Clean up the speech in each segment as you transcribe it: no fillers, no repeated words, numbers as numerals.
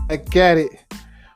Back at it.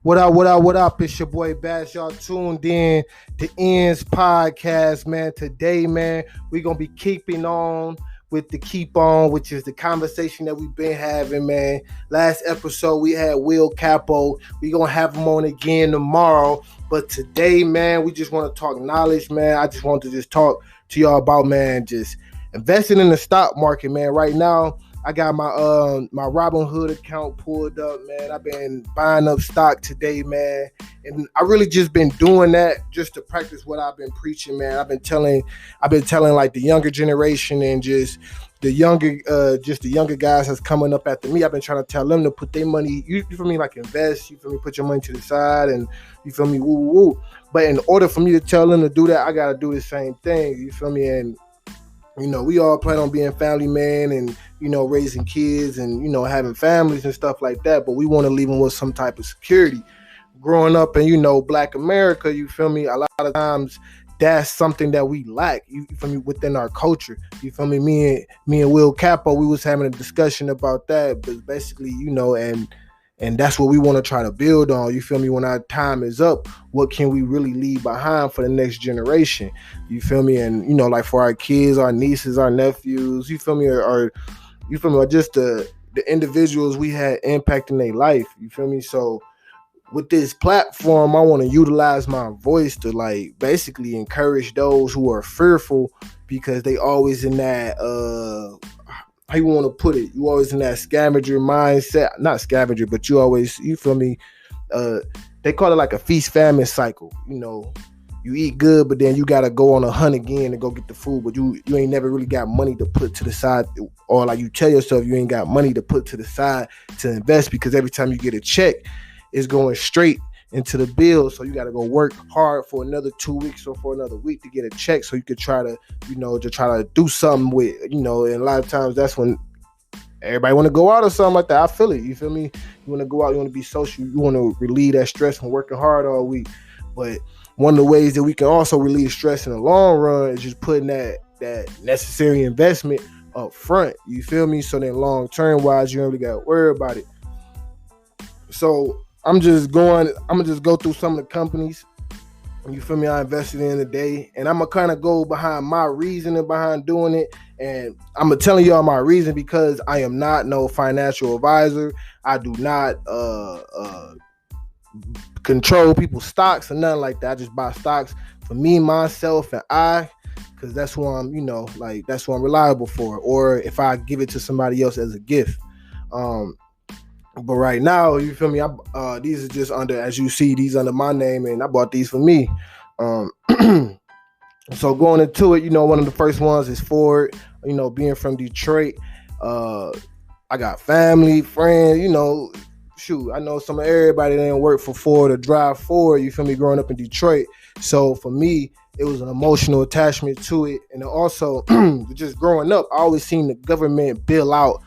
What up, what up, what up? It's your boy Bazz. Y'all tuned in to Ends Podcast, man. Today, man, we're going to be keeping on with the keep on, which is the conversation that we've been having, man. Last episode, we had Will Capo. We're going to have him on again tomorrow. But today, man, we just want to talk knowledge, man. I just want to just talk to y'all about, man, just investing in the stock market, man. Right now, I got my Robinhood account pulled up, man. I've been buying up stock today, man. And I really just been doing that just to practice what I've been preaching, man. I've been telling like the younger generation and just the younger guys that's coming up after me. I've been trying to tell them to put their money, you feel me, like invest, you feel me, put your money to the side and you feel me, woo woo. But in order for me to tell them to do that, I gotta do the same thing, you feel me? And we all plan on being family man and, raising kids and, having families and stuff like that. But we want to leave them with some type of security. Growing up in, Black America, you feel me? A lot of times that's something that we lack, you feel me, within our culture. You feel me? Me and Will Capo, we was having a discussion about that. But basically, and that's what we want to try to build on. You feel me? When our time is up, what can we really leave behind for the next generation? You feel me? And, like for our kids, our nieces, our nephews, you feel me? Or just the individuals we had impacting their life. You feel me? So with this platform, I want to utilize my voice to basically encourage those who are fearful because they always in that, how you want to put it? You always in that scavenger mindset, not scavenger, but you feel me? They call it like a feast famine cycle. You eat good, but then you got to go on a hunt again to go get the food, but you ain't never really got money to put to the side, or like you tell yourself you ain't got money to put to the side to invest because every time you get a check, it's going straight into the bill. So you got to go work hard for another 2 weeks or for another week to get a check so you could try to, to try to do something with, and a lot of times that's when everybody want to go out or something like that. I feel it. You feel me? You want to go out, you want to be social, you want to relieve that stress from working hard all week. But one of the ways that we can also relieve stress in the long run is just putting that necessary investment up front. You feel me? So then long term wise, you don't really got to worry about it. So I'm gonna go through some of the companies, you feel me, I invested in today, and I'm gonna kind of go behind my reasoning behind doing it. And I'm gonna tell y'all my reason because I am not no financial advisor. I do not control people's stocks or nothing like that. I just buy stocks for me, myself, and because that's what I'm, that's what I'm reliable for. Or if I give it to somebody else as a gift. But right now, you feel me? These are just under, as you see, these under my name, and I bought these for me. So going into it, one of the first ones is Ford. Being from Detroit, I got family, friends. I know some of everybody that didn't work for Ford or drive Ford. You feel me? Growing up in Detroit, so for me, it was an emotional attachment to it, and also just growing up, I always seen the government bail out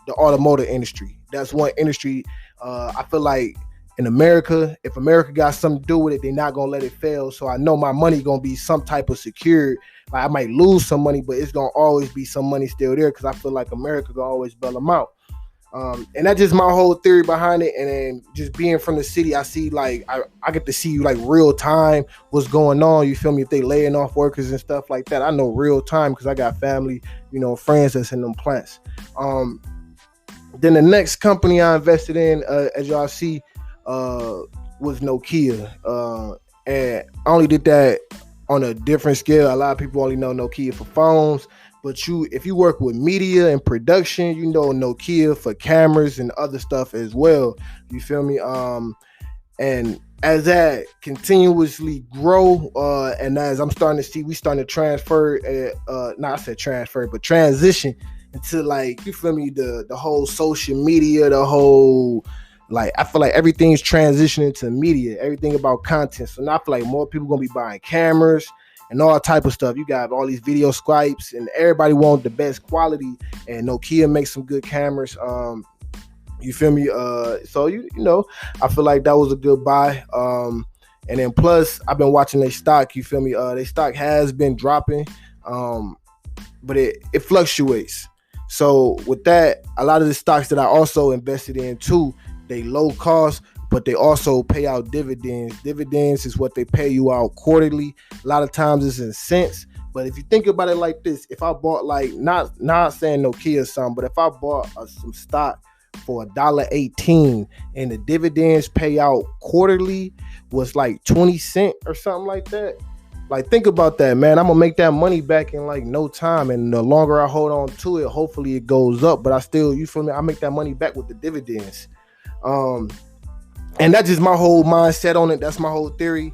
the automotive industry. That's one industry I feel like in America, if America got something to do with it, they're not gonna let it fail. So I know my money gonna be some type of secured. Like I might lose some money, but it's gonna always be some money still there because I feel like America gonna always bail them out. And that's just my whole theory behind it. And then just being from the city, I see I get to see real time what's going on. You feel me? If they laying off workers and stuff like that, I know real time because I got family, friends that's in them plants. Then the next company I invested in, as y'all see, was Nokia. And I only did that on a different scale. A lot of people only know Nokia for phones. But if you work with media and production, Nokia for cameras and other stuff as well. You feel me? And as that continuously grow, and as I'm starting to see, we starting to transfer, transition into you feel me, the whole social media, the whole I feel like everything's transitioning to media, everything about content. So now I feel like more people gonna be buying cameras and all type of stuff. You got all these video Skypes and everybody want the best quality, and Nokia makes some good cameras. You feel me? So I feel like that was a good buy. And then plus I've been watching their stock, you feel me? Their stock has been dropping, but it fluctuates. So with that, a lot of the stocks that I also invested in too, they low cost, but they also pay out dividends. Dividends is what they pay you out quarterly. A lot of times it's in cents. But if you think about it like this, if I bought like not saying Nokia or something, but if I bought some stock for $1.18 and the dividends pay out quarterly was like 20 cents or something like that. Like, think about that, man. I'm gonna make that money back in like no time, and the longer I hold on to it, hopefully it goes up. But I still, you feel me? I make that money back with the dividends. Um, and that's just my whole mindset on it. That's my whole theory.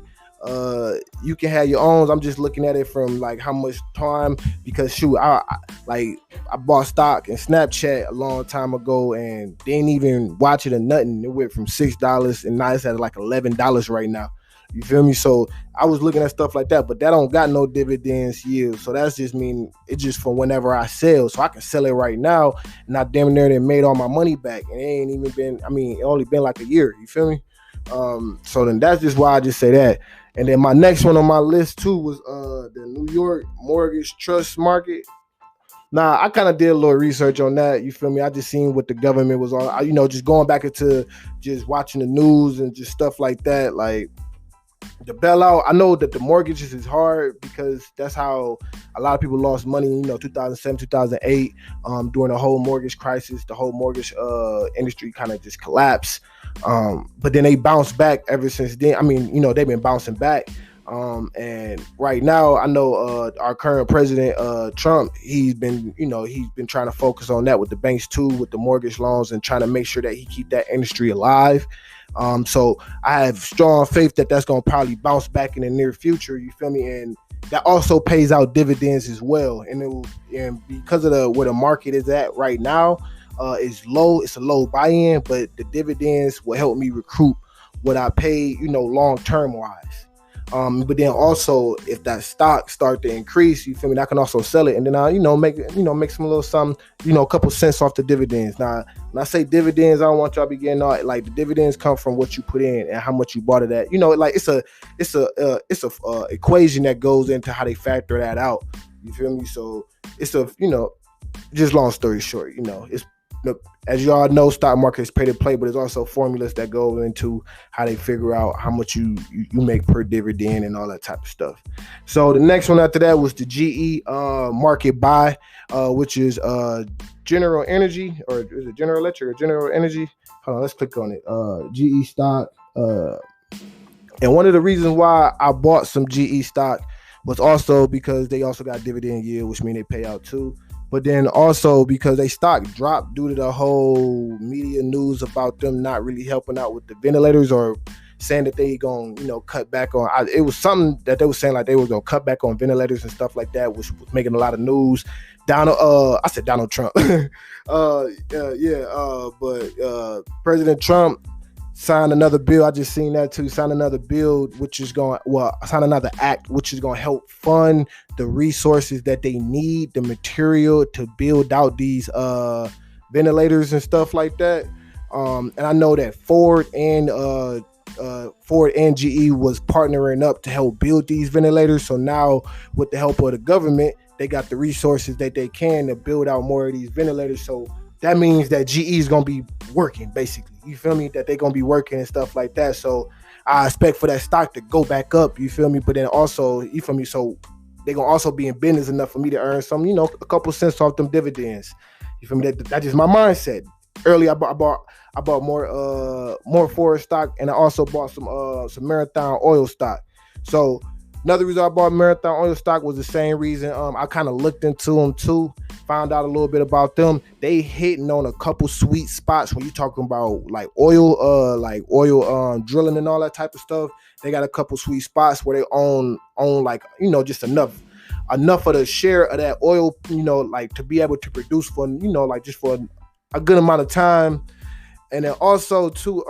You can have your own. I'm just looking at it from like how much time, because shoot, I bought stock in Snapchat a long time ago and didn't even watch it or nothing. It went from $6 and now it's at like $11 right now. You feel me? So I was looking at stuff like that, but that don't got no dividends yield. So that's just mean it's just for whenever I sell. So I can sell it right now, and I damn near then made all my money back. And it ain't even been, it only been like a year. You feel me? So then that's just why I just say that. And then my next one on my list too was the New York mortgage trust market. Nah, I kind of did a little research on that. You feel me? I just seen what the government was on. Just going back into just watching the news and just stuff like that. Like, the bailout, I know that the mortgages is hard because that's how a lot of people lost money, 2007, 2008, during the whole mortgage crisis. The whole mortgage industry kind of just collapsed. But then they bounced back ever since then. They've been bouncing back. And right now, I know our current president, Trump, he's been trying to focus on that with the banks too, with the mortgage loans, and trying to make sure that he keep that industry alive. So I have strong faith that that's going to probably bounce back in the near future. You feel me? And that also pays out dividends as well. And because of where the market is at right now, is low. It's a low buy-in, but the dividends will help me recruit what I pay, long-term wise. But then also, if that stock start to increase, you feel me, I can also sell it, and then I, make some little something, a couple cents off the dividends. Now, when I say dividends, I don't want y'all to be getting all like the dividends come from what you put in and how much you bought it at. It's a equation that goes into how they factor that out. You feel me? So it's just long story short, it's. As you all know, stock market is pay to play, but there's also formulas that go into how they figure out how much you make per dividend and all that type of stuff. So the next one after that was the GE market buy, which is General Energy, or is it General Electric or General Energy? Hold on, let's click on it. GE stock. And one of the reasons why I bought some GE stock was also because they also got dividend yield, which means they pay out too. But then also because they stock dropped due to the whole media news about them not really helping out with the ventilators, or saying that they gonna cut back on. It was something that they were saying like they were gonna cut back on ventilators and stuff like that, which was making a lot of news. I said Donald Trump. But President Trump signed another bill. I just seen that too. Sign another bill, sign another act, which is going to help fund the resources that they need, the material to build out these ventilators and stuff like that. And I know that Ford and GE was partnering up to help build these ventilators. So now, with the help of the government, they got the resources that they can to build out more of these ventilators. So that means that GE is going to be working, basically. You feel me? That they're going to be working and stuff like that. So I expect for that stock to go back up, you feel me? But then also, you feel me? So they're going to also be in business enough for me to earn some, a couple cents off them dividends. You feel me? That's just my mindset. Earlier, I bought more Ford stock, and I also bought some Marathon oil stock. So another reason I bought Marathon oil stock was the same reason. I kind of looked into them too, found out a little bit about them. They hitting on a couple sweet spots when you talking about like oil drilling and all that type of stuff. They got a couple sweet spots where they own like just enough of the share of that oil, like to be able to produce for like just for a good amount of time. And then also too,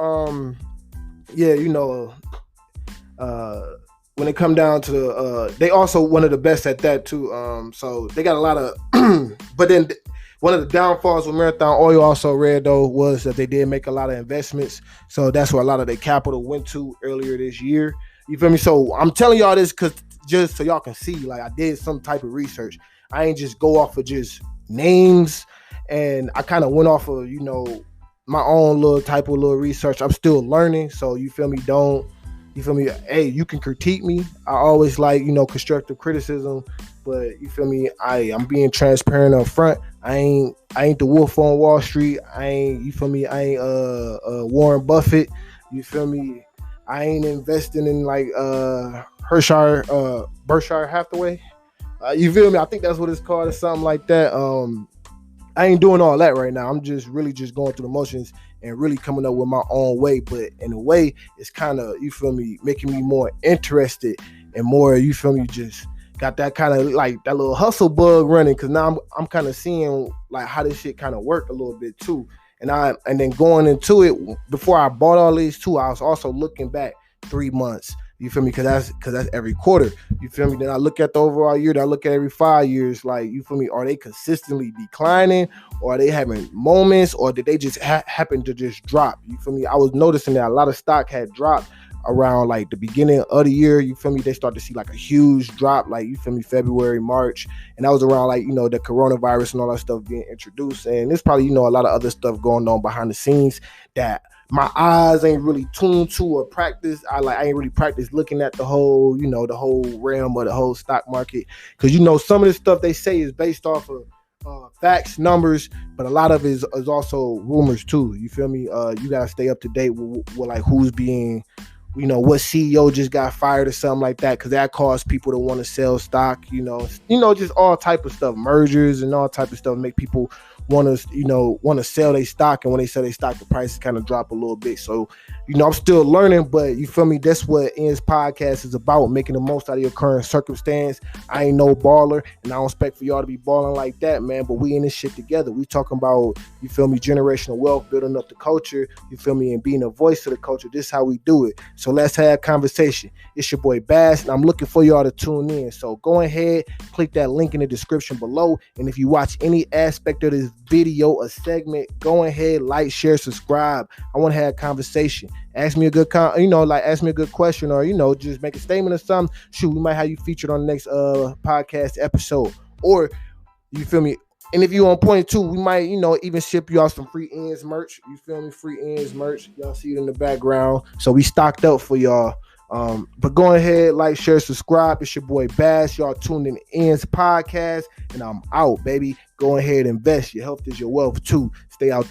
when it come down to they also one of the best at that too. So they got a lot of but then one of the downfalls with Marathon Oil, also read though, was that they did make a lot of investments. So that's where a lot of their capital went to earlier this year. You feel me? So I'm telling y'all this because just so y'all can see, like, I did some type of research. I ain't just go off of just names and I kind of went off of, my own little research. I'm still learning, so you feel me? You feel me? Hey, you can critique me. I always like, constructive criticism, but you feel me? I'm being transparent up front. I ain't the wolf on Wall Street. You feel me? I ain't Warren Buffett. You feel me? I ain't investing in like Berkshire Hathaway. You feel me? I think that's what it's called or something like that. I ain't doing all that right now. I'm just really just going through the motions and really coming up with my own way. But in a way, it's kind of, you feel me, making me more interested and more, you feel me, just got that kind of like that little hustle bug running. Cause now I'm kind of seeing like how this shit kind of work a little bit too. And then going into it, before I bought all these too, I was also looking back 3 months. You feel me? Cause that's every quarter. You feel me? Then I look at the overall year. Then I look at every 5 years. Like, you feel me? Are they consistently declining, or are they having moments, or did they just happen to just drop? You feel me? I was noticing that a lot of stock had dropped around like the beginning of the year. You feel me? They start to see like a huge drop, like, you feel me, February, March, and that was around like, the coronavirus and all that stuff being introduced. And there's probably, a lot of other stuff going on behind the scenes that my eyes ain't really tuned to or practice. I ain't really practiced looking at the whole, the whole realm of the whole stock market. Cause some of the stuff they say is based off of facts, numbers, but a lot of it is also rumors too. You feel me? You gotta stay up to date with like who's being, what CEO just got fired or something like that, because that caused people to want to sell stock. Just all type of stuff, mergers and all type of stuff make people want to sell their stock, and when they sell their stock, the prices kind of drop a little bit. So, I'm still learning, but you feel me? That's what Ian's podcast is about, making the most out of your current circumstance. I ain't no baller, and I don't expect for y'all to be balling like that, man. But we in this shit together. We talking about, you feel me, generational wealth, building up the culture, you feel me, and being a voice of the culture. This is how we do it. So let's have a conversation. It's your boy Bazz, and I'm looking for y'all to tune in. So go ahead, click that link in the description below, and if you watch any aspect of this video, a segment, go ahead, like, share, subscribe. I want to have a conversation. Ask me a good ask me a good question, or just make a statement or something. Shoot, we might have you featured on the next podcast episode. Or, you feel me? And if you on point too, we might, even ship you out some free ends merch. You feel me? Free ends merch. Y'all see it in the background. So we stocked up for y'all. But go ahead, like, share, subscribe. It's your boy Bazz. Y'all tuned in to Ends Podcast, and I'm out, baby. Go ahead, invest. Your health is your wealth too. Stay out